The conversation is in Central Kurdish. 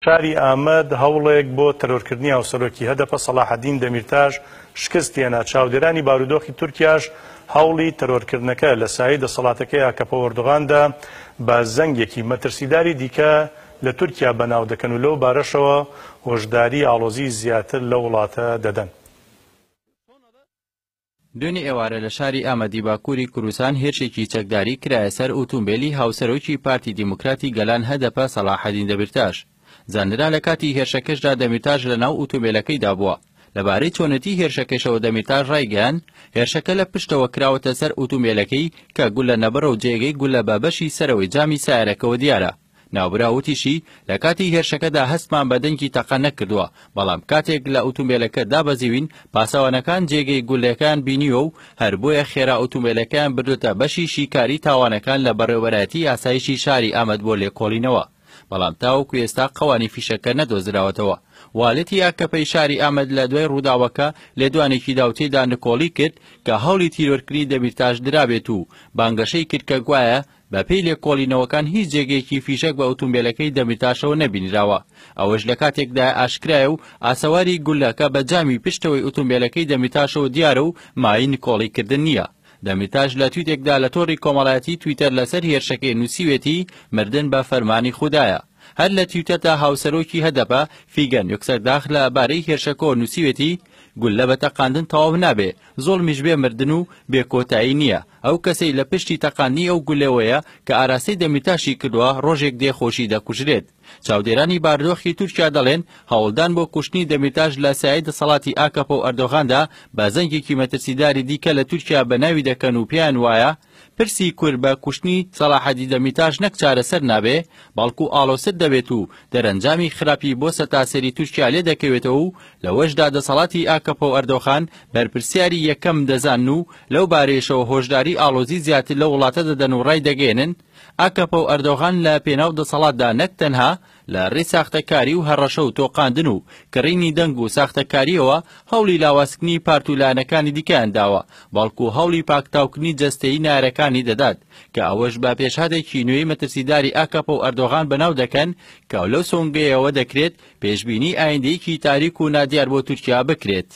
شاری ئامەد هەوڵێک بۆ تەرۆرکردنی هاوسەرۆکی هەدەفە سەلاحەدین دەمیرتاژ شکست هێنا. چاودێرانی بارودۆخی تورکیاش هەوڵی تەرۆرکردنەکە لە سایەی دەسەڵاتەکەی ئاکەپە ئەردۆغاندا بە زەنگێکی مەترسیداری دیکە لە تورکیا بەناو دەکەن و لەو بارەشەوە هۆشداری ئاڵۆزی زیاتر لە وڵاتە دەدەن. دوێنێ ئێوارە لە شاری ئامەدی باکووری کوردستان هێرشێکی چەکداری کرایە سەر ئۆتۆمبیلی هاوسەرۆکی پارتی دیموکراتی گەلان هەدەپە سەلاحەدین دەمیرتاژ. زانرا لە کاتی هێرشەکەشدا دەمیرتاژ لە ناو ئۆتۆمبیلەکەیدا بووە. لەبارەی چۆنەتی هێرشەکەشەوە دەمیرتاژ ڕایگەیان هێرشەکە لە پشتەوە کراوەتە سەر ئۆتۆمبیلەکەی کە گول لە نەبەرە و جێگەی گول لە بابەشی سەرەوەی جامی سایارەکەەوە دیارە. ناوبراوتیشی لە کاتی هێرشەکەدا هەستمان بە دەنگی تەقە نەکردووە، بەڵام کاتێک لە ئۆتۆمبیلەکە دابەزیوین پاسەوانەکان جێگەی گولەکان بینیوە و هەر بۆیە خێرا ئۆتۆمبیلەکان بردوتە بەشی شیکاری تاوانەکان لە بەڕێوەبەرەتی ئاسایشی شاری ئامەد بۆ لێکۆڵینەوە. بەڵام تاوەکو ئێستا قەوانی فیشەکە نەدۆزراوەتەوە. والێتی ئاکەپەی شاری ئامەد لە دوای ڕووداوەکە لێدوانێکی داوتێدا نکۆڵی کرد کە هەوڵی تیرۆرکردنی دەمیرتاژ درابێت و بانگەشەی کرد کە گوایە بە پێی لێکۆڵینەوەکان هیچ جێگەیەکی فیشەک بە ئۆتۆمبیلەکەی دەمیرتاشەوە نەبینراوە. ئەوەش لە کاتێکدا ئاشکرایە و ئاسەواری گولەکە بە جامی پشتەوەی ئۆتۆمبیلەکەی دەمیرتاشەوە دیارە و مای نکۆڵیکردن نییە. دەمیرتاژ لە تویتێکدا لە تۆڕی کۆمەڵایەتی تویتەر لەسەر هێرشەکەی نووسیوێتی مردن بە فەرمانی خودایە. هەر لە تویتەردا هاوسەرۆکی هەدەپە فیگەن یۆکسەرداخ لە بارەی هێرشەکەەوە نووسیوێتی گول لە بە تەقاندن تەواو نابێ، زۆڵمیش بێ مردن و بێکۆتایی نییە. ئەو کەسەی لە پشتی تەقاندنی ئەو گولەوەیە کە ئاراستەی دەمیرتاشی کردووە ڕۆژێک دێخۆشی دەکوژرێت. چاودێرانی باردۆخی تورکیا دەڵێن هەوڵدان بۆ کوشتنی دەمیرتاژ لە سایەی دەسەڵاتی ئاکەپە و ئەردۆغاندا بە زەنگێکی مەترسیداری دیکە لە تورکیا بەناوی دەکەن و پێیان وایە پرسی کورد بە کوشتنی سەلاحەدین دەمیرتاژ نەک چارەسەر نابێ، بەڵکو ئاڵۆسر دەبێت و دەرەنجامی خراپی بۆ سەتاسەری تورکیا لێ دەکەوێتەوە و لەوەشدا دەسەڵاتی ئاکەپە و ئەردۆغان بەرپرسیاری یەکەم دەزان و لەو بارەیەشەوە هۆشداری ئاڵۆزی زیاتر لە وڵاتە دەدەن و ڕای دەگەێنن. ئاکەپە و ئەردۆغان لە پێناو دەسەڵاتدا نەک تەنها لە ڕێی ساختەکاری و هەڕەشە و تۆقاندن و کڕینی دەنگ و ساختەکاریەوە هەوڵی لاوازکردنی پارتولانەکانی دیکەیان داوە، بەڵکو هەوڵی پاکتاوکردنی جەستەیی نارەکانی دەدات کە ئەوەش بە پێشهادێکی نوێی مەترسیداری ئاکەپە و ئەردۆغان بەناو دەکەن کە لەو سۆنگەیەوە دەکرێت پێشبینی ئایندەیەکی تاریک و نادیار بۆ تورکیا بکرێت.